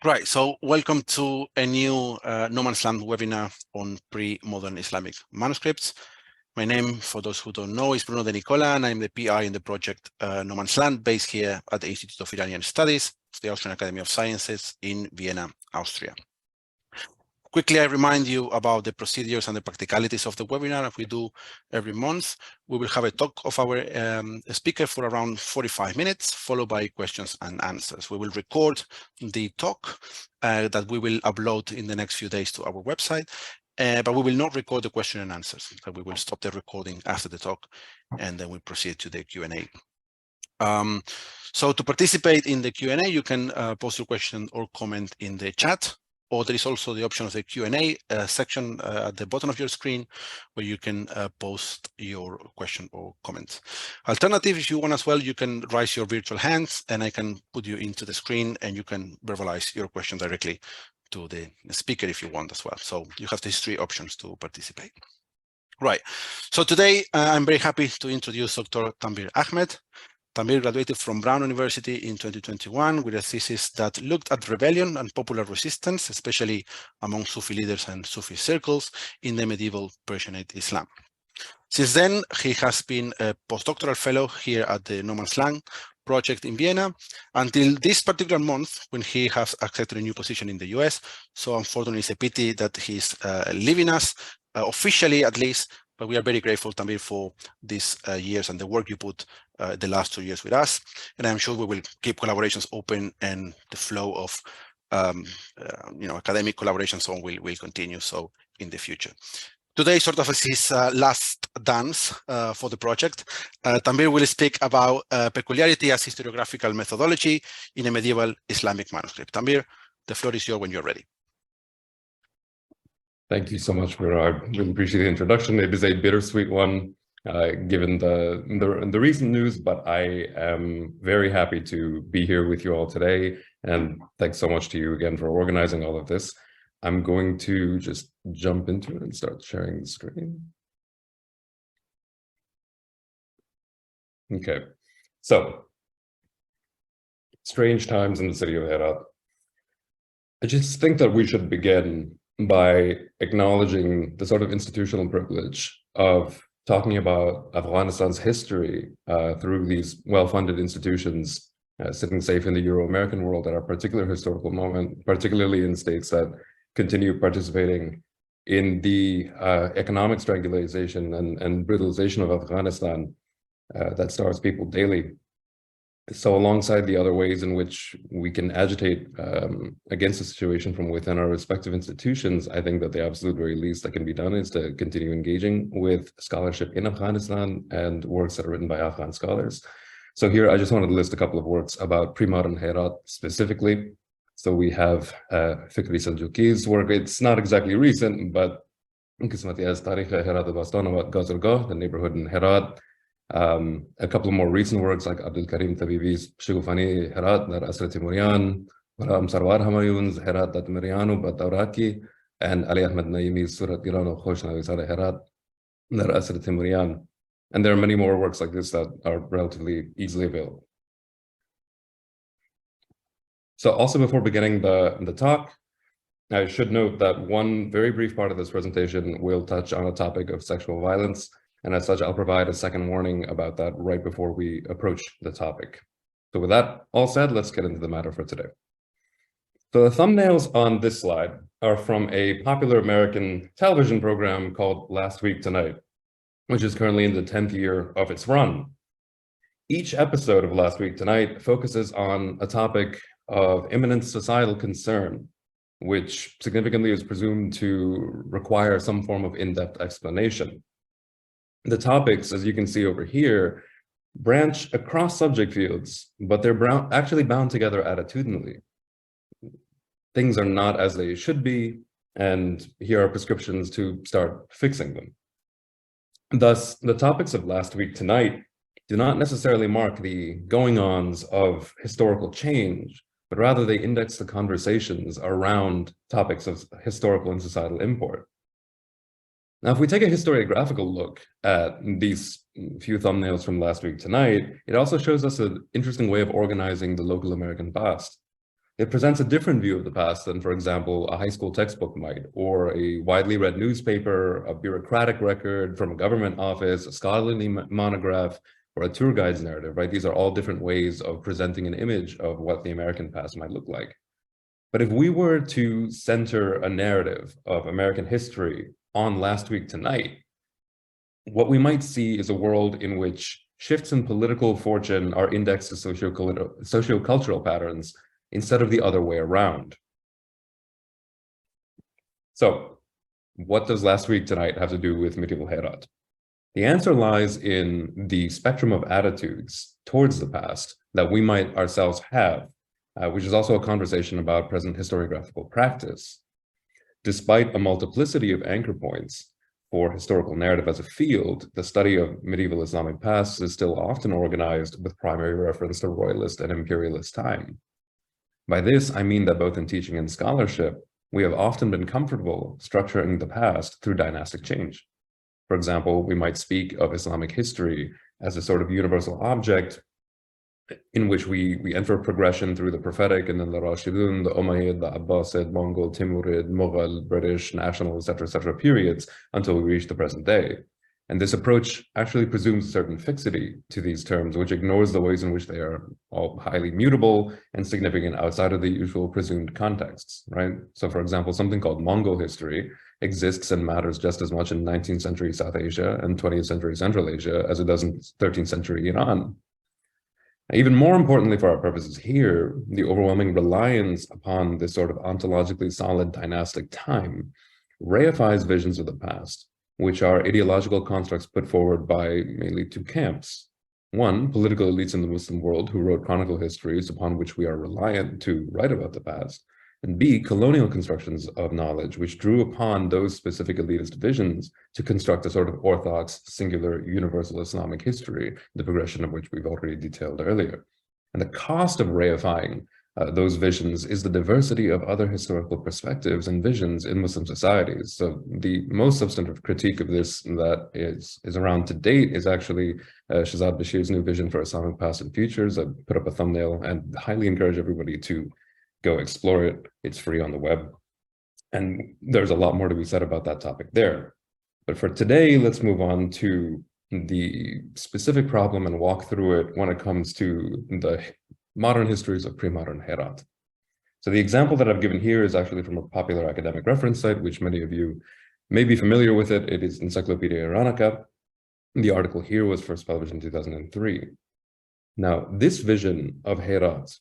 Right, so welcome to a new No Man's Land webinar on pre-modern Islamic manuscripts. My name, for those who don't know, is Bruno de Nicola, and I'm the PI in the project No Man's Land, based here at the Institute of Iranian Studies of the Austrian Academy of Sciences in Vienna, Austria. Quickly, I remind you about the procedures and the practicalities of the webinar. As we do every month, we will have a talk of our speaker for around 45 minutes, followed by questions and answers. We will record the talk that we will upload in the next few days to our website, but we will not record the question and answers. So we will stop the recording after the talk, and then we proceed to the Q&A. So to participate in the Q&A, you can post your question or comment in the chat, or there is also the option of the Q&A section at the bottom of your screen where you can post your question or comment. Alternative, if you want as well, you can raise your virtual hands and I can put you into the screen and you can verbalize your question directly to the speaker if you want as well. So you have these three options to participate. Right, so today I'm very happy to introduce Dr. Tanvir Ahmed. Tanvir graduated from Brown University in 2021 with a thesis that looked at rebellion and popular resistance, especially among Sufi leaders and Sufi circles in the medieval Persianate Islam. Since then, he has been a postdoctoral fellow here at the No Man's Land project in Vienna until this particular month when he has accepted a new position in the US. So unfortunately, it's a pity that he's leaving us, officially at least, but we are very grateful, Tanvir, for these years and the work you put the last 2 years with us. And I'm sure we will keep collaborations open and the flow of academic collaborations on will continue so in the future. Today, sort of as his last dance for the project, Tanvir will speak about peculiarity as historiographical methodology in a medieval Islamic manuscript. Tanvir, the floor is yours when you're ready. Thank you so much, Bruno. I really appreciate the introduction. It is a bittersweet one, given the recent news, but I am very happy to be here with you all today. And thanks so much to you again for organizing all of this. I'm going to just jump into it and start sharing the screen. Okay, so strange times in the city of Herat. I just think that we should begin by acknowledging the sort of institutional privilege of talking about Afghanistan's history through these well-funded institutions sitting safe in the Euro-American world at our particular historical moment, particularly in states that continue participating in the economic strangulation and brutalization of Afghanistan that starves people daily. So alongside the other ways in which we can agitate against the situation from within our respective institutions, I think that the absolute very least that can be done is to continue engaging with scholarship in Afghanistan and works that are written by Afghan scholars. So here I just wanted to list a couple of works about pre-modern Herat specifically. So we have Fikri Seljuki's work. It's not exactly recent, but as Tārīkh-i Hirāt about Gazargah, the neighborhood in Herat. A couple of more recent works like Abdul Karim Tabibi's Shugufani Herat, Dar Asra Timurian, Baram Sarwar Hamayun's Herat Dat Mirianu Batauraki, and Ali Ahmed Naimi's Surat Irano Khoshnawi Sara Herat, Dar Asra Timurian. And there are many more works like this that are relatively easily available. So also before beginning the talk, I should note that one very brief part of this presentation will touch on a topic of sexual violence. And as such, I'll provide a second warning about that right before we approach the topic. So with that all said, let's get into the matter for today. So the thumbnails on this slide are from a popular American television program called Last Week Tonight, which is currently in the 10th year of its run. Each episode of Last Week Tonight focuses on a topic of imminent societal concern, which significantly is presumed to require some form of in-depth explanation. The topics, as you can see over here, branch across subject fields, but they're actually bound together attitudinally. Things are not as they should be, and here are prescriptions to start fixing them. Thus, the topics of Last Week Tonight do not necessarily mark the going-ons of historical change, but rather they index the conversations around topics of historical and societal import. Now, if we take a historiographical look at these few thumbnails from Last Week Tonight, it also shows us an interesting way of organizing the local American past. It presents a different view of the past than, for example, a high school textbook might, or a widely read newspaper, a bureaucratic record from a government office, a scholarly monograph, or a tour guide's narrative, right? These are all different ways of presenting an image of what the American past might look like. But if we were to center a narrative of American history on last week tonight, what we might see is a world in which shifts in political fortune are indexed to socio-cultural patterns instead of the other way around. So, what does last week tonight have to do with medieval Herat? The answer lies in the spectrum of attitudes towards the past that we might ourselves have, which is also a conversation about present historiographical practice. Despite a multiplicity of anchor points for historical narrative as a field, the study of medieval Islamic past is still often organized with primary reference to royalist and imperialist time. By this, I mean that both in teaching and scholarship, we have often been comfortable structuring the past through dynastic change. For example, we might speak of Islamic history as a sort of universal object in which we enter a progression through the prophetic and then the Rashidun, the Umayyad, the Abbasid, Mongol, Timurid, Mughal, British, national, etc., periods until we reach the present day. And this approach actually presumes a certain fixity to these terms, which ignores the ways in which they are all highly mutable and significant outside of the usual presumed contexts, right? So for example, something called Mongol history exists and matters just as much in 19th century South Asia and 20th century Central Asia as it does in 13th century Iran. Even more importantly for our purposes here, the overwhelming reliance upon this sort of ontologically solid dynastic time reifies visions of the past, which are ideological constructs put forward by mainly two camps. One, political elites in the Muslim world who wrote chronicle histories upon which we are reliant to write about the past, and B, colonial constructions of knowledge, which drew upon those specific elitist visions to construct a sort of orthodox, singular, universal Islamic history, the progression of which we've already detailed earlier. And the cost of reifying those visions is the diversity of other historical perspectives and visions in Muslim societies. So the most substantive critique of this that is around to date is actually Shahzad Bashir's new vision for Islamic past and futures. I put up a thumbnail and highly encourage everybody to go explore it. It's free on the web. And there's a lot more to be said about that topic there. But for today, let's move on to the specific problem and walk through it when it comes to the modern histories of pre-modern Herat. So the example that I've given here is actually from a popular academic reference site, which many of you may be familiar with it. It is Encyclopedia Iranica. The article here was first published in 2003. Now, this vision of Herat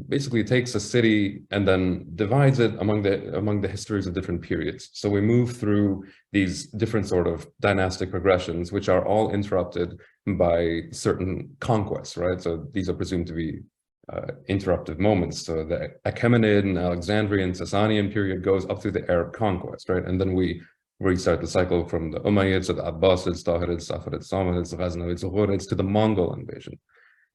basically takes a city and then divides it among the histories of different periods. So we move through these different sort of dynastic progressions, which are all interrupted by certain conquests, right? So these are presumed to be interruptive moments. So the Achaemenid and Alexandrian, Sasanian period goes up through the Arab conquest, right? And then we restart the cycle from the Umayyads to the Abbasids, Tahirids, Safarids, Samanids, Ghaznavids, Ghurids to the Mongol invasion.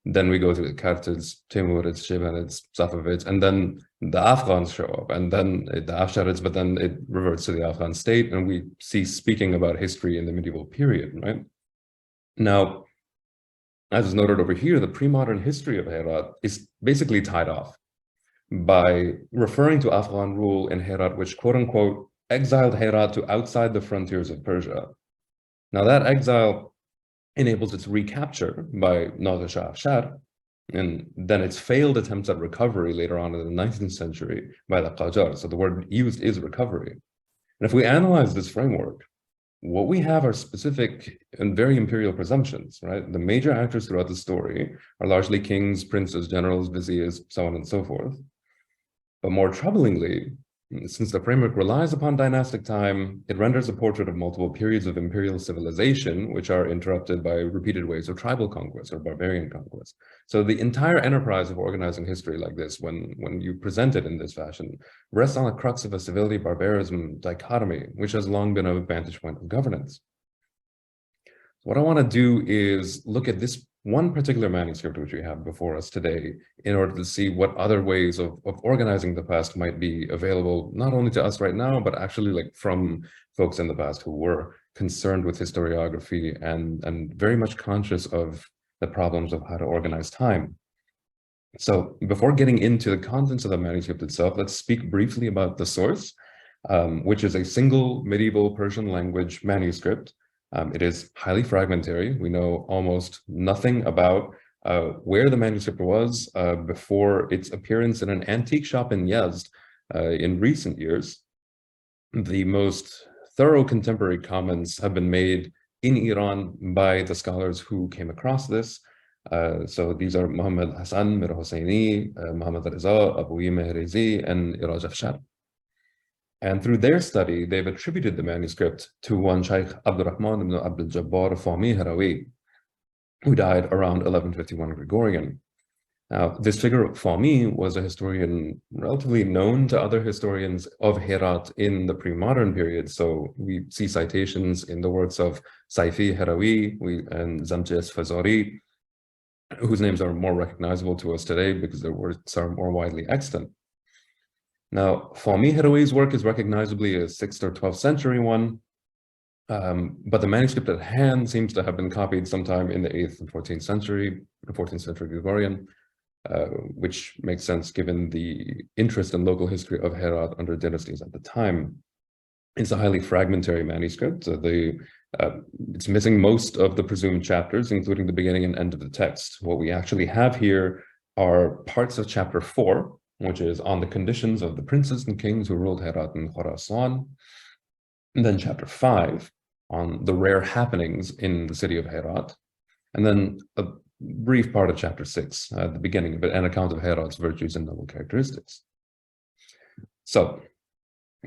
Then we go to the Kartids, Timurids, Shibanids, Safavids, and then the Afghans show up, and then the Afsharids, but then it reverts to the Afghan state, and we see speaking about history in the medieval period, right? Now, as is noted over here, the pre-modern history of Herat is basically tied off by referring to Afghan rule in Herat, which quote-unquote exiled Herat to outside the frontiers of Persia. Now that exile enables its recapture by Nadir Shah Afshar, and then its failed attempts at recovery later on in the 19th century by the Qajar. So the word used is recovery. And if we analyze this framework, what we have are specific and very imperial presumptions, right? The major actors throughout the story are largely kings, princes, generals, viziers, so on and so forth. But more troublingly, since the framework relies upon dynastic time, it renders a portrait of multiple periods of imperial civilization, which are interrupted by repeated waves of tribal conquest or barbarian conquest. So the entire enterprise of organizing history like this, when you present it in this fashion, rests on the crux of a civility-barbarism dichotomy, which has long been a vantage point of governance. What I want to do is look at this one particular manuscript which we have before us today in order to see what other ways of organizing the past might be available, not only to us right now, but actually like from folks in the past who were concerned with historiography and very much conscious of the problems of how to organize time. So before getting into the contents of the manuscript itself, let's speak briefly about the source, which is a single medieval Persian language manuscript. It is highly fragmentary. We know almost nothing about where the manuscript was before its appearance in an antique shop in Yazd in recent years. The most thorough contemporary comments have been made in Iran by the scholars who came across this. So these are Muhammad Hassan Mir Hosseini, Muhammad Reza, Abu Mehrezi, and Iraj Afshar. And through their study, they've attributed the manuscript to one Shaykh Abdurrahman ibn Abdul Jabbar Fahmi-Harawi, who died around 1151 Gregorian. Now, this figure Fahmi was a historian relatively known to other historians of Herat in the pre-modern period. So we see citations in the works of Saifi Harawi and Zamjes Fazari, whose names are more recognizable to us today because their works are more widely extant. Now, Fahmi Harawi's work is recognizably a 6th or 12th century one, but the manuscript at hand seems to have been copied sometime in the 8th and 14th century, Gregorian, which makes sense given the interest in local history of Herat under dynasties at the time. It's a highly fragmentary manuscript. It's missing most of the presumed chapters, including the beginning and end of the text. What we actually have here are parts of chapter 4, which is on the conditions of the princes and kings who ruled Herat and Khorasan. And then chapter 5 on the rare happenings in the city of Herat. And then a brief part of chapter 6, the beginning of it, an account of Herat's virtues and noble characteristics. So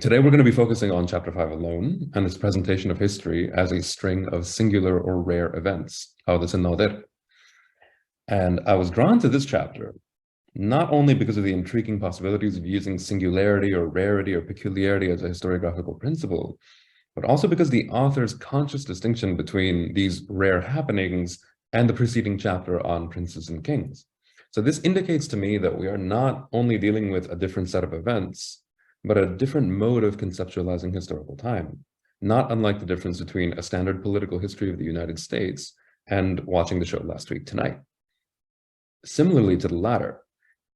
today we're going to be focusing on chapter 5 alone and its presentation of history as a string of singular or rare events. And I was drawn to this chapter not only because of the intriguing possibilities of using singularity or rarity or peculiarity as a historiographical principle, but also because the author's conscious distinction between these rare happenings and the preceding chapter on princes and kings. So this indicates to me that we are not only dealing with a different set of events, but a different mode of conceptualizing historical time, not unlike the difference between a standard political history of the United States and watching the show Last Week Tonight. Similarly to the latter,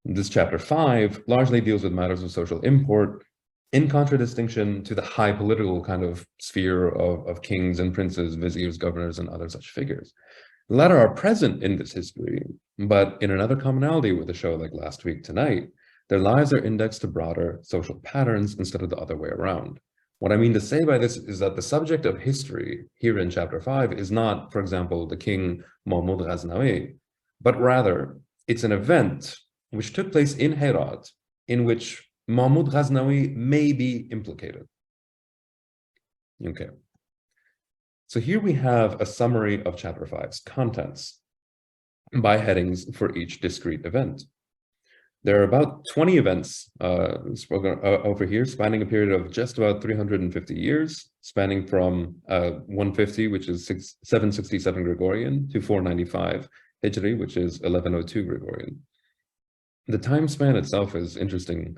this chapter 5 largely deals with matters of social import, in contradistinction to the high political kind of sphere of kings and princes, viziers, governors, and other such figures. The latter are present in this history, but in another commonality with a show like Last Week Tonight, their lives are indexed to broader social patterns instead of the other way around. What I mean to say by this is that the subject of history here in chapter 5 is not, for example, the king Mahmud Ghaznawi, but rather it's an event which took place in Herat in which Mahmud Ghaznawi may be implicated. Okay. So here we have a summary of chapter 5's contents by headings for each discrete event. There are about 20 events spoken over here, spanning a period of just about 350 years, spanning from 150, which is 767 Gregorian, to 495 Hijri, which is 1102 Gregorian. The time span itself is interesting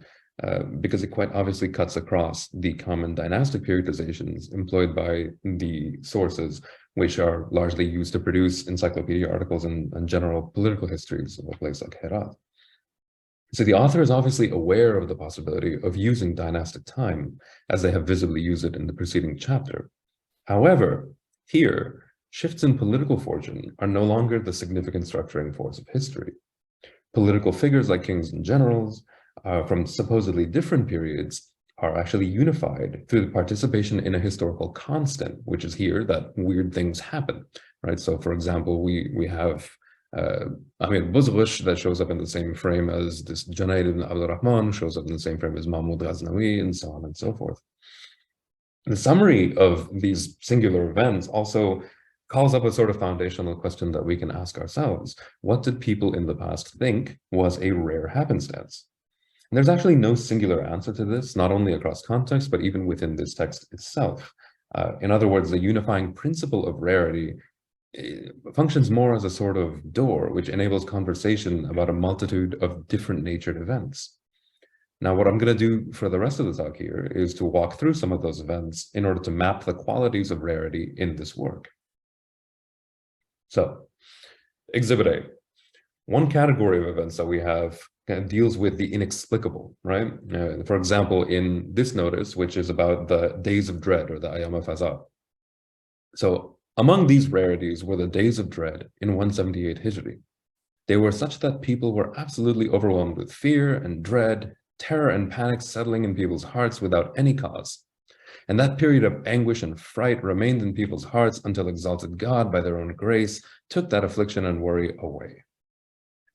because it quite obviously cuts across the common dynastic periodizations employed by the sources, which are largely used to produce encyclopedia articles and general political histories of a place like Herat. So the author is obviously aware of the possibility of using dynastic time, as they have visibly used it in the preceding chapter. However, here, shifts in political fortune are no longer the significant structuring force of history. Political figures like kings and generals from supposedly different periods are actually unified through the participation in a historical constant, which is here that weird things happen, right? So for example, we have Amir Buzghush that shows up in the same frame as this Junayd ibn Abdul Rahman, shows up in the same frame as Mahmud Ghaznawi, and so on and so forth. The summary of these singular events also calls up a sort of foundational question that we can ask ourselves. What did people in the past think was a rare happenstance? And there's actually no singular answer to this, not only across context, but even within this text itself. In other words, the unifying principle of rarity functions more as a sort of door, which enables conversation about a multitude of different natured events. Now, what I'm going to do for the rest of the talk here is to walk through some of those events in order to map the qualities of rarity in this work. So, Exhibit A. One category of events that we have kind of deals with the inexplicable, right? For example, in this notice, which is about the days of dread, or the Ayam al-Faza. So among these rarities were the days of dread in 178 Hijri. They were such that people were absolutely overwhelmed with fear and dread, terror and panic settling in people's hearts without any cause. And that period of anguish and fright remained in people's hearts until exalted God, by their own grace, took that affliction and worry away.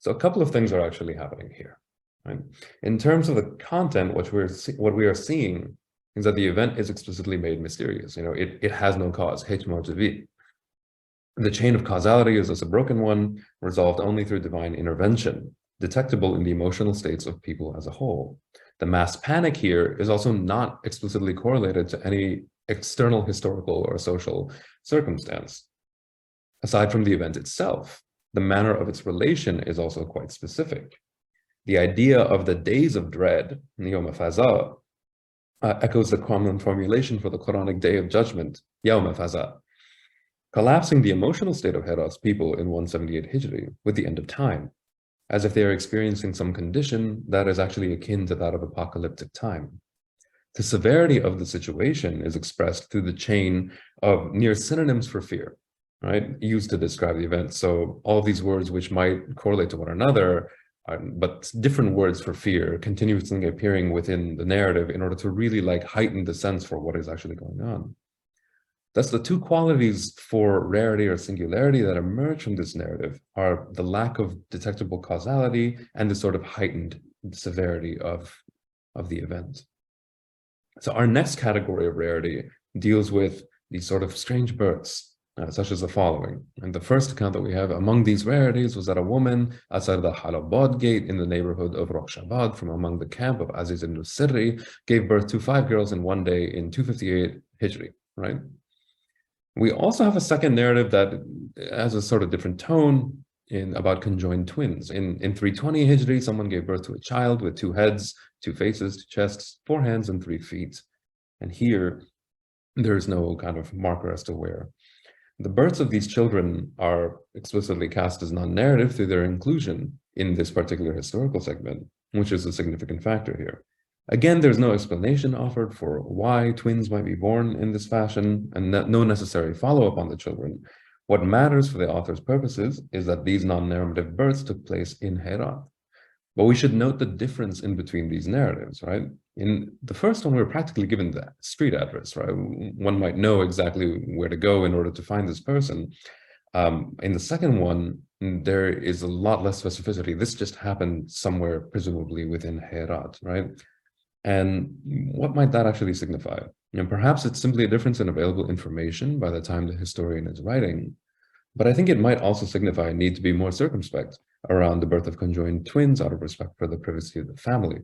So a couple of things are actually happening here. Right? In terms of the content, what we are seeing is that the event is explicitly made mysterious. It has no cause. The chain of causality is thus a broken one, resolved only through divine intervention, detectable in the emotional states of people as a whole. The mass panic here is also not explicitly correlated to any external historical or social circumstance. Aside from the event itself, the manner of its relation is also quite specific. The idea of the days of dread, Yawm al-Faza, echoes the common formulation for the Quranic day of judgment, Yawm al-Faza, collapsing the emotional state of Herat's people in 178 Hijri with the end of time, as if they are experiencing some condition that is actually akin to that of apocalyptic time. The severity of the situation is expressed through the chain of near synonyms for fear, right, used to describe the event. So all these words which might correlate to one another, but different words for fear continuously appearing within the narrative in order to really heighten the sense for what is actually going on. Thus, the two qualities for rarity or singularity that emerge from this narrative are the lack of detectable causality and the sort of heightened severity of the event. So our next category of rarity deals with these sort of strange births, such as the following. And the first account that we have among these rarities was that a woman outside the Halabad gate in the neighborhood of Rokshabad from among the camp of Aziz ibn Sirri gave birth to 5 girls in one day in 258 Hijri, right? We also have a second narrative that has a sort of different tone about conjoined twins. In 320 Hijri, someone gave birth to a child with 2 heads, 2 faces, 2 chests, 4 hands, and 3 feet. And here, there is no kind of marker as to where. The births of these children are explicitly cast as non-narrative through their inclusion in this particular historical segment, which is a significant factor here. Again, there's no explanation offered for why twins might be born in this fashion, and no necessary follow-up on the children. What matters for the author's purposes is that these non-narrative births took place in Herat. But we should note the difference in between these narratives, right? In the first one, we're practically given the street address, right? One might know exactly where to go in order to find this person. In the second one, there is a lot less specificity. This just happened somewhere, presumably within Herat, right? And what might that actually signify? Perhaps it's simply a difference in available information by the time the historian is writing, but I think it might also signify a need to be more circumspect around the birth of conjoined twins out of respect for the privacy of the family,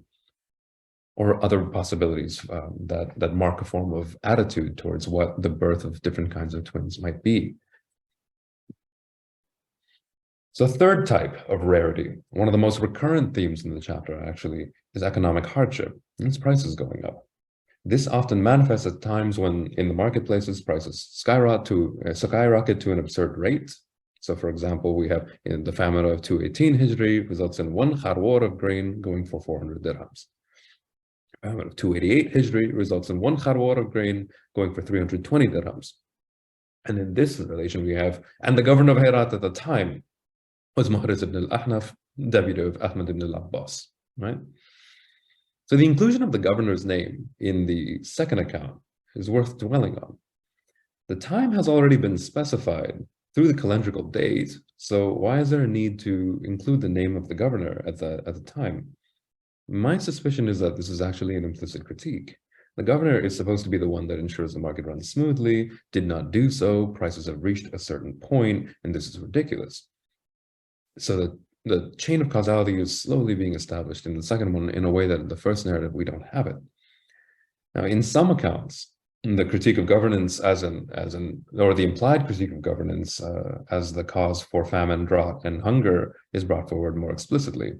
or other possibilities that mark a form of attitude towards what the birth of different kinds of twins might be. So third type of rarity, one of the most recurrent themes in the chapter actually, is economic hardship. Its prices going up. This often manifests at times when in the marketplaces prices skyrocket to an absurd rate. So for example, we have in the famine of 218 Hijri results in 1 kharwar of grain going for 400 dirhams. The famine of 288 Hijri results in 1 kharwar of grain going for 320 dirhams. And in this relation we have, and the governor of Herat at the time was Muharriz ibn al-Ahnaf, deputy of Ahmed ibn al-Abbas, right? So the inclusion of the governor's name in the second account is worth dwelling on. The time has already been specified through the calendrical date, so why is there a need to include the name of the governor at the time? My suspicion is that this is actually an implicit critique. The governor is supposed to be the one that ensures the market runs smoothly, did not do so, prices have reached a certain point, and this is ridiculous. So the chain of causality is slowly being established in the second one in a way that in the first narrative we don't have it. Now, in some accounts, the critique of governance or the implied critique of governance as the cause for famine, drought, and hunger is brought forward more explicitly.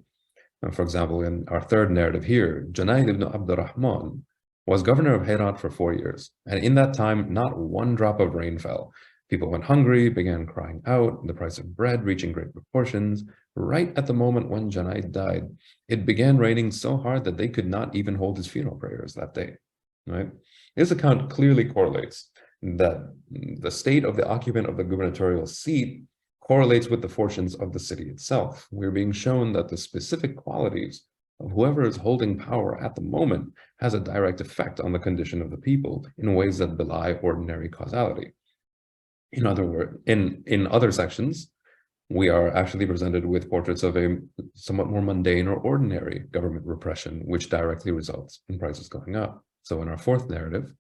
For example, in our third narrative here, Junayd ibn Abdurrahman was governor of Herat for 4 years, and in that time, not 1 drop of rain fell. People went hungry, began crying out, the price of bread reaching great proportions. Right at the moment when Junayd died, it began raining so hard that they could not even hold his funeral prayers that day. Right? This account clearly correlates that the state of the occupant of the gubernatorial seat correlates with the fortunes of the city itself. We're being shown that the specific qualities of whoever is holding power at the moment has a direct effect on the condition of the people in ways that belie ordinary causality. In other words, in other sections, we are actually presented with portraits of a somewhat more mundane or ordinary government repression, which directly results in prices going up. So in our fourth narrative,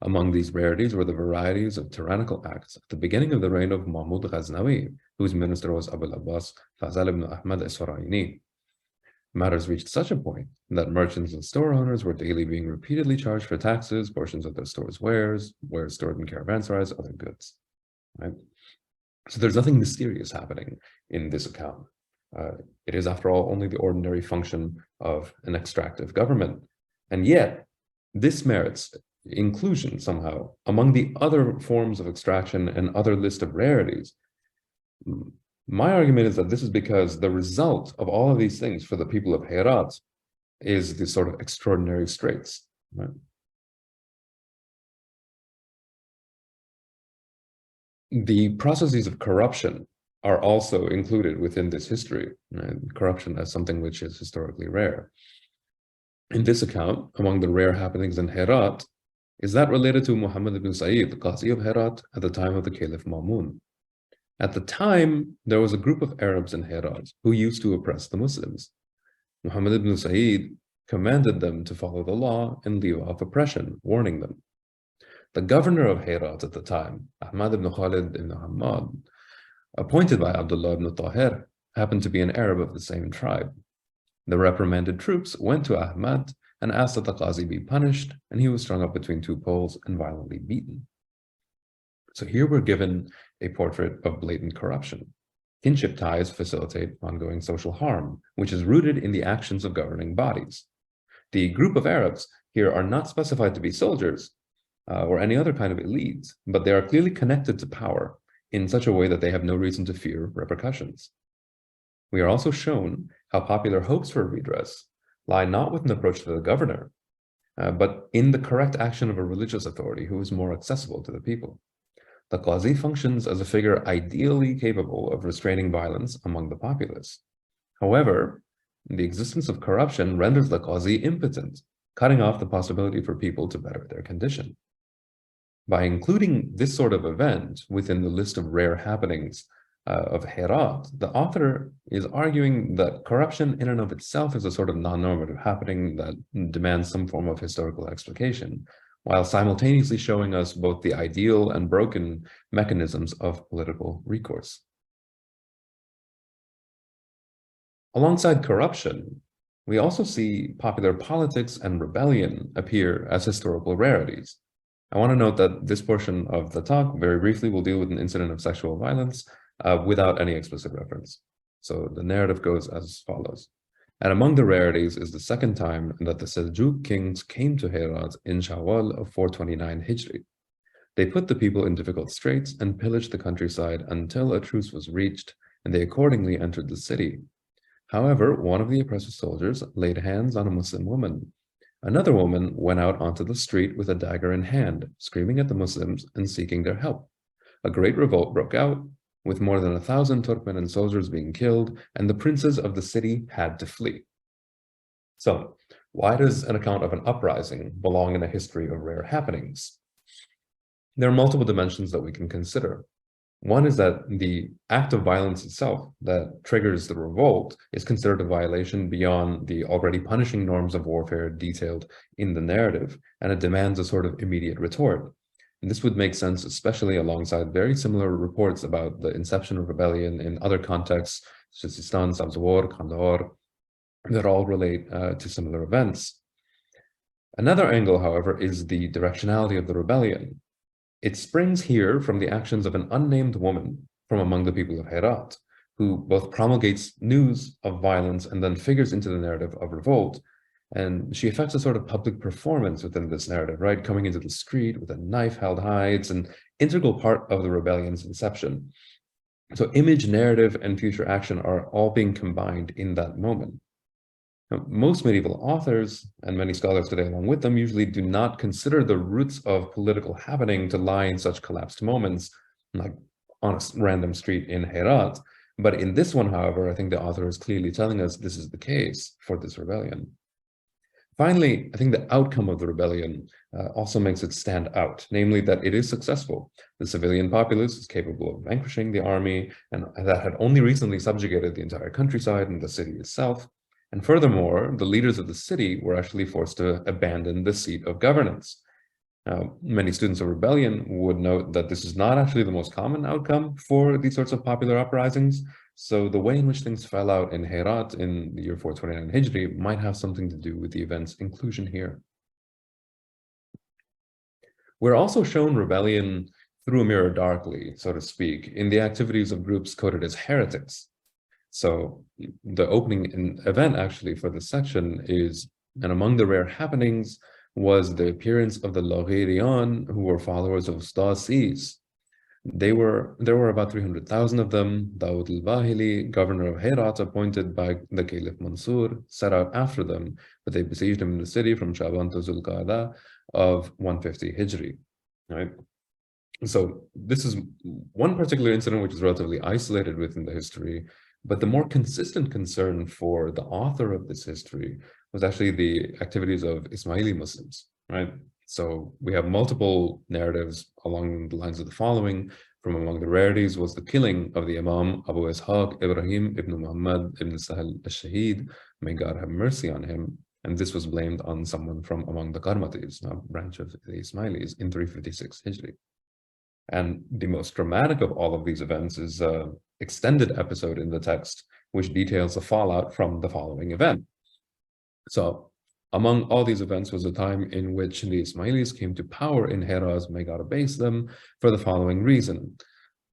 among these rarities were the varieties of tyrannical acts at the beginning of the reign of Mahmud Ghaznawi, whose minister was Abul Abbas Fazal ibn Ahmed Isfaraini. Matters reached such a point that merchants and store owners were daily being repeatedly charged for taxes, portions of their store's wares stored in caravanserais, other goods. Right? So there's nothing mysterious happening in this account. It is, after all, only the ordinary function of an extractive government. And yet, this merits inclusion somehow among the other forms of extraction and other list of rarities. My argument is that this is because the result of all of these things for the people of Herat is this sort of extraordinary straits. Right? The processes of corruption are also included within this history, right? Corruption as something which is historically rare. In this account, among the rare happenings in Herat, is that related to Muhammad ibn Sa'id, the Qazi of Herat, at the time of the Caliph Ma'mun. At the time, there was a group of Arabs in Herat who used to oppress the Muslims. Muhammad ibn Sa'id commanded them to follow the law in lieu of oppression, warning them. The governor of Herat at the time, Ahmed ibn Khalid ibn Hamad, appointed by Abdullah ibn Tahir, happened to be an Arab of the same tribe. The reprimanded troops went to Ahmad and asked that the Qazi be punished, and he was strung up between two poles and violently beaten. So here we're given a portrait of blatant corruption. Kinship ties facilitate ongoing social harm, which is rooted in the actions of governing bodies. The group of Arabs here are not specified to be soldiers or any other kind of elite, but they are clearly connected to power in such a way that they have no reason to fear repercussions. We are also shown how popular hopes for redress lie not with an approach to the governor, but in the correct action of a religious authority who is more accessible to the people. The Qazi functions as a figure ideally capable of restraining violence among the populace. However, the existence of corruption renders the Qazi impotent, cutting off the possibility for people to better their condition. By including this sort of event within the list of rare happenings of Herat, the author is arguing that corruption in and of itself is a sort of non-normative happening that demands some form of historical explication, while simultaneously showing us both the ideal and broken mechanisms of political recourse. Alongside corruption, we also see popular politics and rebellion appear as historical rarities. I want to note that this portion of the talk, very briefly, will deal with an incident of sexual violence without any explicit reference. So the narrative goes as follows. And among the rarities is the second time that the Seljuk kings came to Herat in Shawwal of 429 Hijri. They put the people in difficult straits and pillaged the countryside until a truce was reached, and they accordingly entered the city. However, one of the oppressive soldiers laid hands on a Muslim woman. Another woman went out onto the street with a dagger in hand, screaming at the Muslims and seeking their help. A great revolt broke out, with more than 1,000 Turkmen soldiers being killed, and the princes of the city had to flee. So, why does an account of an uprising belong in a history of rare happenings? There are multiple dimensions that we can consider. One is that the act of violence itself that triggers the revolt is considered a violation beyond the already punishing norms of warfare detailed in the narrative, and it demands a sort of immediate retort. And this would make sense, especially alongside very similar reports about the inception of rebellion in other contexts, such as Sistan, Sabzawar, Kandahar, that all relate to similar events. Another angle, however, is the directionality of the rebellion. It springs here from the actions of an unnamed woman from among the people of Herat, who both promulgates news of violence and then figures into the narrative of revolt, And she affects a sort of public performance within this narrative, right? Coming into the street with a knife held high. It's an integral part of the rebellion's inception. So image, narrative, and future action are all being combined in that moment. Now, most medieval authors, and many scholars today along with them, usually do not consider the roots of political happening to lie in such collapsed moments, like on a random street in Herat. But in this one, however, I think the author is clearly telling us this is the case for this rebellion. Finally, I think the outcome of the rebellion also makes it stand out, namely that it is successful. The civilian populace is capable of vanquishing the army, and that had only recently subjugated the entire countryside and the city itself. And furthermore, the leaders of the city were actually forced to abandon the seat of governance. Now, many students of rebellion would note that this is not actually the most common outcome for these sorts of popular uprisings. So the way in which things fell out in Herat in the year 429 Hijri might have something to do with the event's inclusion here. We're also shown rebellion through a mirror darkly, so to speak, in the activities of groups coded as heretics. So the opening event actually for this section is, and among the rare happenings was the appearance of the Laghirian, who were followers of Ustasis. There were about 300,000 of them. Daud al-Bahili, governor of Herat, appointed by the Caliph Mansur, set out after them, but they besieged him in the city from Shaban to Zulqa'dah of 150 Hijri. Right? So this is one particular incident which is relatively isolated within the history, but the more consistent concern for the author of this history was actually the activities of Ismaili Muslims, right? So we have multiple narratives along the lines of the following. From among the rarities was the killing of the Imam Abu Ishaq Ibrahim ibn Muhammad ibn Sahal al-Shahid, may God have mercy on him. And this was blamed on someone from among the Qarmatis, a branch of the Ismailis, in 356 Hijri. And the most dramatic of all of these events is an extended episode in the text, which details the fallout from the following event. So among all these events was a time in which the Ismailis came to power in Herat, may God abase them, for the following reason.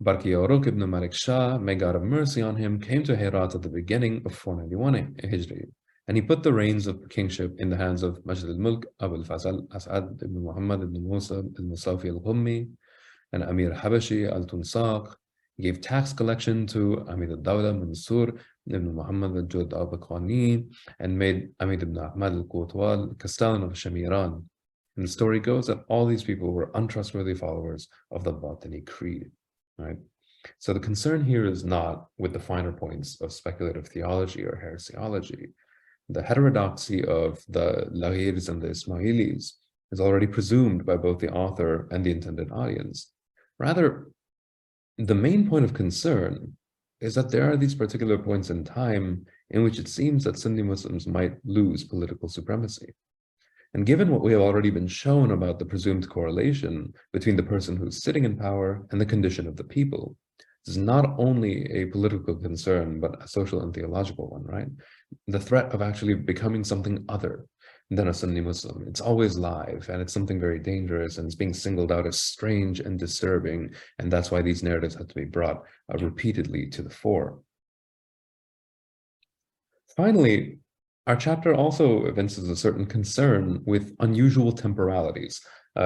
Barkiyauruk ibn Malik Shah, may God have mercy on him, came to Herat at the beginning of 491 Hijri, and he put the reins of kingship in the hands of Majd al-Mulk Abu al-Fazl As'ad ibn Muhammad ibn Musa al-Musafi al-Ghummi, and Amir Habashi al-Tunsaq. Gave tax collection to Amid al-Dawla Mansur ibn Muhammad al-Jud al-Baqani, and made Amid ibn Ahmed al-Qutwal Castellan of Shamiran. And the story goes that all these people were untrustworthy followers of the Batini creed, right? So the concern here is not with the finer points of speculative theology or heresiology. The heterodoxy of the Laghirs and the Ismailis is already presumed by both the author and the intended audience. Rather, the main point of concern is that there are these particular points in time in which it seems that Sunni Muslims might lose political supremacy. And given what we have already been shown about the presumed correlation between the person who's sitting in power and the condition of the people, this is not only a political concern, but a social and theological one, right? The threat of actually becoming something other than a Sunni Muslim. It's always live, and it's something very dangerous, and it's being singled out as strange and disturbing, and that's why these narratives have to be brought repeatedly to the fore. Finally, our chapter also evinces a certain concern with unusual temporalities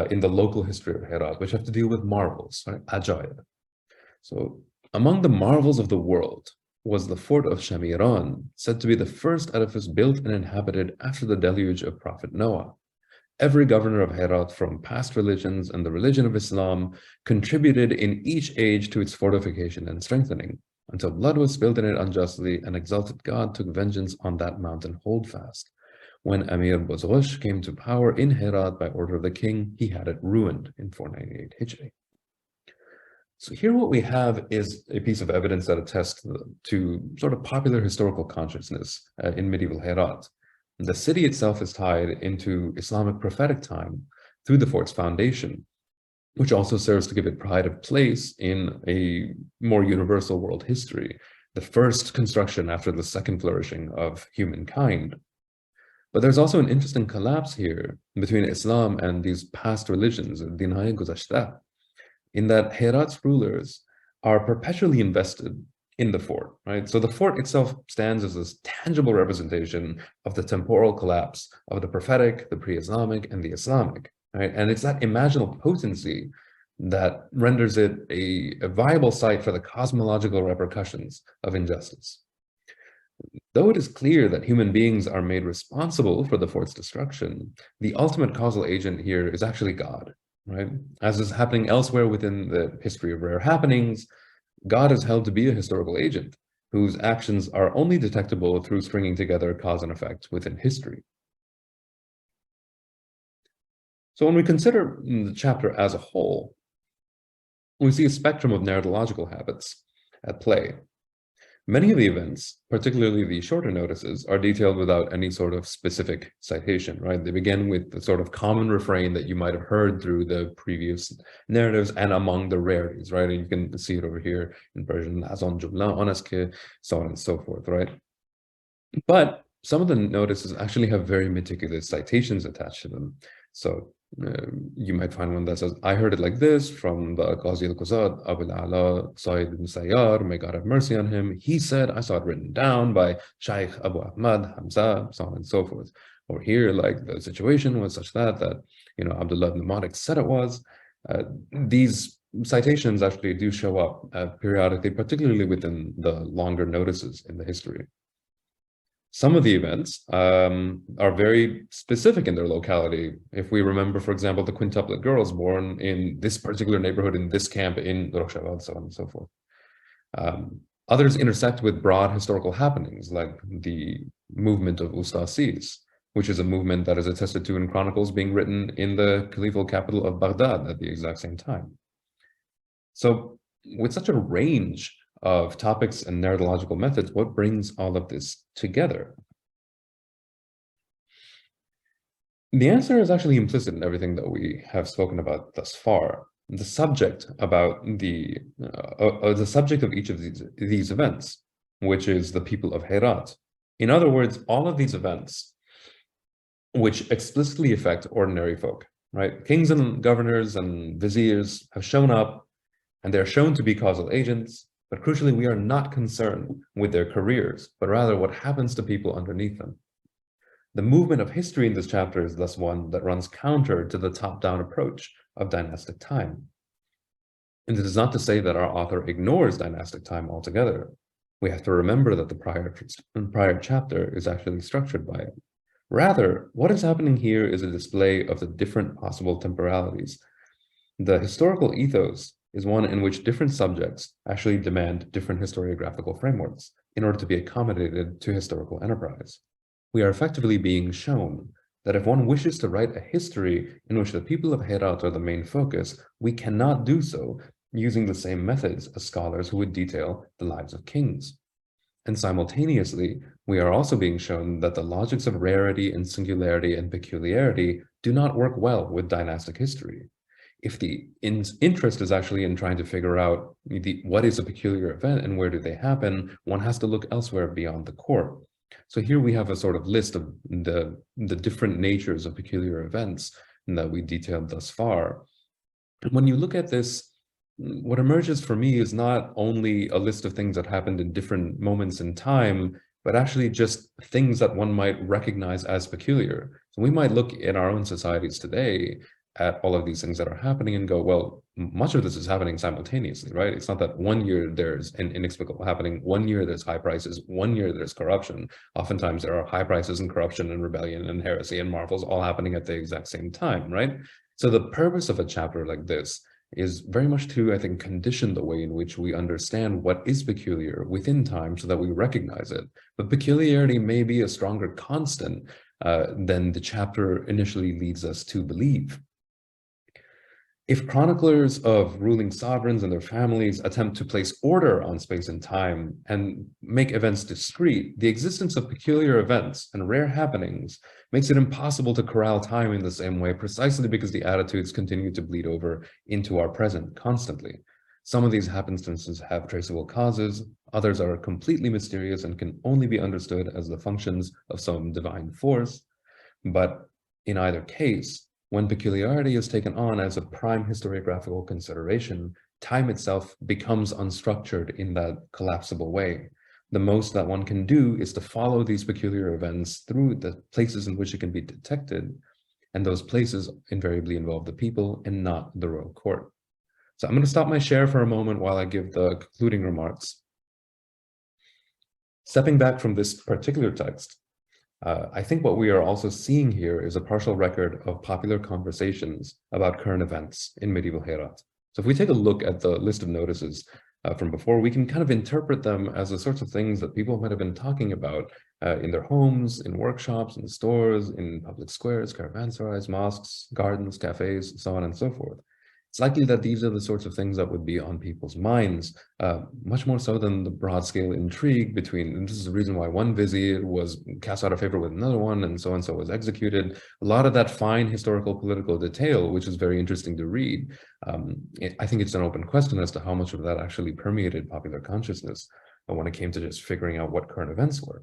in the local history of Herat, which have to do with marvels, right? Ajaib. So among the marvels of the world was the fort of Shamiran, said to be the first edifice built and inhabited after the deluge of Prophet Noah. Every governor of Herat from past religions and the religion of Islam contributed in each age to its fortification and strengthening, until blood was spilled in it unjustly, and exalted God took vengeance on that mountain holdfast. When Amir Bozghosh came to power in Herat by order of the king, he had it ruined in 498 Hijri. So here what we have is a piece of evidence that attests to sort of popular historical consciousness in medieval Herat. The city itself is tied into Islamic prophetic time through the fort's foundation, which also serves to give it pride of place in a more universal world history, the first construction after the second flourishing of humankind. But there's also an interesting collapse here between Islam and these past religions, Dinai Guzashta, in that Herat's rulers are perpetually invested in the fort, right? So the fort itself stands as this tangible representation of the temporal collapse of the prophetic, the pre-Islamic, and the Islamic, right? And it's that imaginal potency that renders it a viable site for the cosmological repercussions of injustice. Though it is clear that human beings are made responsible for the fort's destruction, the ultimate causal agent here is actually God, right? As is happening elsewhere within the history of rare happenings, God is held to be a historical agent whose actions are only detectable through stringing together cause and effect within history. So when we consider the chapter as a whole, we see a spectrum of narratological habits at play. Many of the events, particularly the shorter notices, are detailed without any sort of specific citation, right? They begin with the sort of common refrain that you might have heard through the previous narratives and among the rarities, right? And you can see it over here in Persian, azon jumla, onaske, so on and so forth, right? But some of the notices actually have very meticulous citations attached to them. So you might find one that says, I heard it like this from the Qazi al-Quzad, Abu al-Ala, Sayyid ibn Sayyar, may God have mercy on him. He said, I saw it written down by Shaykh Abu Ahmed, Hamza, so on and so forth. Or here, like the situation was such that, Abdullah ibn Malik said it was. These citations actually do show up periodically, particularly within the longer notices in the history. Some of the events are very specific in their locality. If we remember, for example, the quintuplet girls born in this particular neighborhood, in this camp in Rojava, so on and so forth. Others intersect with broad historical happenings, like the movement of Ustasis, which is a movement that is attested to in chronicles being written in the caliphal capital of Baghdad at the exact same time. So with such a range of topics and narratological methods, what brings all of this together? The answer is actually implicit in everything that we have spoken about thus far. The subject about the subject of each of these events, which is the people of Herat. In other words, all of these events which explicitly affect ordinary folk, right? Kings and governors and viziers have shown up, and they're shown to be causal agents. But crucially, we are not concerned with their careers, but rather what happens to people underneath them. The movement of history in this chapter is thus one that runs counter to the top-down approach of dynastic time. And it is not to say that our author ignores dynastic time altogether. We have to remember that the prior chapter is actually structured by it. Rather, what is happening here is a display of the different possible temporalities. The historical ethos is one in which different subjects actually demand different historiographical frameworks in order to be accommodated to historical enterprise. We are effectively being shown that if one wishes to write a history in which the people of Herat are the main focus, we cannot do so using the same methods as scholars who would detail the lives of kings. And simultaneously, we are also being shown that the logics of rarity and singularity and peculiarity do not work well with dynastic history. If the interest is actually in trying to figure out what is a peculiar event and where do they happen, one has to look elsewhere beyond the court. So here we have a sort of list of the different natures of peculiar events that we detailed thus far. When you look at this, what emerges for me is not only a list of things that happened in different moments in time, but actually just things that one might recognize as peculiar. So we might look in our own societies today at all of these things that are happening and go, well, much of this is happening simultaneously, right? It's not that one year there's an inexplicable happening, one year there's high prices, one year there's corruption. Oftentimes there are high prices and corruption and rebellion and heresy and marvels all happening at the exact same time, right? So the purpose of a chapter like this is very much to, I think, condition the way in which we understand what is peculiar within time so that we recognize it. But peculiarity may be a stronger constant than the chapter initially leads us to believe. If chroniclers of ruling sovereigns and their families attempt to place order on space and time and make events discrete, the existence of peculiar events and rare happenings makes it impossible to corral time in the same way, precisely because the attitudes continue to bleed over into our present constantly. Some of these happenstances have traceable causes, others are completely mysterious and can only be understood as the functions of some divine force. But in either case, when peculiarity is taken on as a prime historiographical consideration, time itself becomes unstructured in that collapsible way. The most that one can do is to follow these peculiar events through the places in which it can be detected, and those places invariably involve the people and not the royal court. So I'm going to stop my share for a moment while I give the concluding remarks. Stepping back from this particular text, I think what we are also seeing here is a partial record of popular conversations about current events in medieval Herat. So if we take a look at the list of notices from before, we can kind of interpret them as the sorts of things that people might have been talking about in their homes, in workshops, in stores, in public squares, caravanserais, mosques, gardens, cafes, so on and so forth. It's likely that these are the sorts of things that would be on people's minds, much more so than the broad-scale intrigue between, and this is the reason why one vizier was cast out of favor with another one, and so was executed. A lot of that fine historical political detail, which is very interesting to read, I think it's an open question as to how much of that actually permeated popular consciousness when it came to just figuring out what current events were.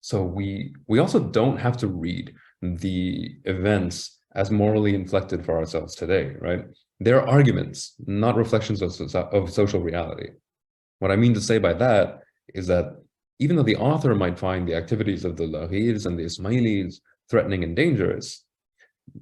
So we also don't have to read the events as morally inflected for ourselves today, right? They're arguments, not reflections of social reality. What I mean to say by that is that even though the author might find the activities of the Laghirs and the Ismailis threatening and dangerous,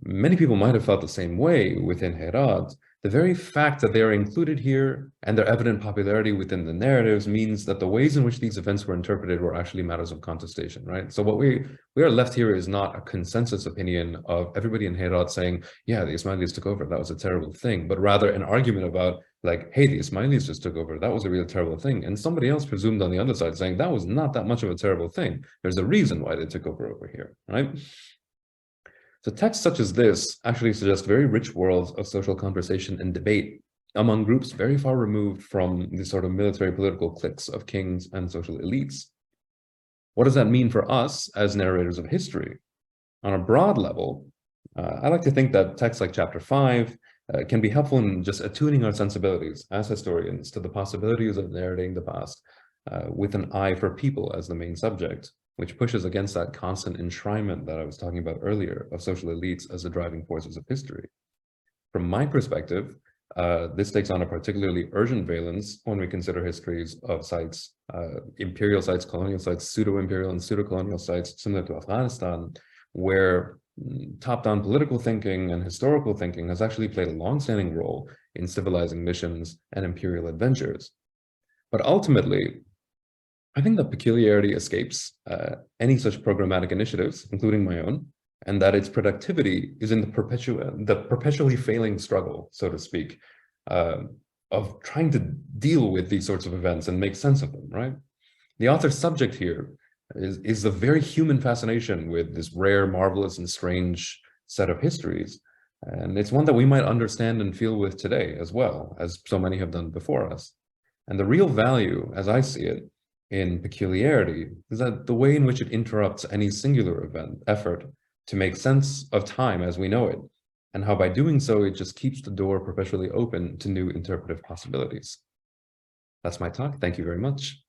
many people might have felt the same way within Herat. The very fact that they are included here and their evident popularity within the narratives means that the ways in which these events were interpreted were actually matters of contestation, right? So what we are left here is not a consensus opinion of everybody in Herat saying, yeah, the Ismailis took over, that was a terrible thing, but rather an argument about like, hey, the Ismailis just took over, that was a real terrible thing. And somebody else presumed on the other side saying that was not that much of a terrible thing. There's a reason why they took over here, right? So texts such as this actually suggest very rich worlds of social conversation and debate among groups very far removed from the sort of military political cliques of kings and social elites. What does that mean for us as narrators of history? On a broad level, I like to think that texts like chapter 5 can be helpful in just attuning our sensibilities as historians to the possibilities of narrating the past with an eye for people as the main subject, which pushes against that constant enshrinement that I was talking about earlier of social elites as the driving forces of history. From my perspective, this takes on a particularly urgent valence when we consider histories of sites, imperial sites, colonial sites, pseudo-imperial and pseudo-colonial sites similar to Afghanistan, where top-down political thinking and historical thinking has actually played a long-standing role in civilizing missions and imperial adventures. But ultimately, I think that peculiarity escapes any such programmatic initiatives, including my own, and that its productivity is in the perpetually failing struggle, so to speak, of trying to deal with these sorts of events and make sense of them, right? The author's subject here is a very human fascination with this rare, marvelous, and strange set of histories. And it's one that we might understand and feel with today as well, as so many have done before us. And the real value, as I see it, in peculiarity is that the way in which it interrupts any singular effort to make sense of time as we know it, and how by doing so, it just keeps the door perpetually open to new interpretive possibilities. That's my talk. Thank you very much.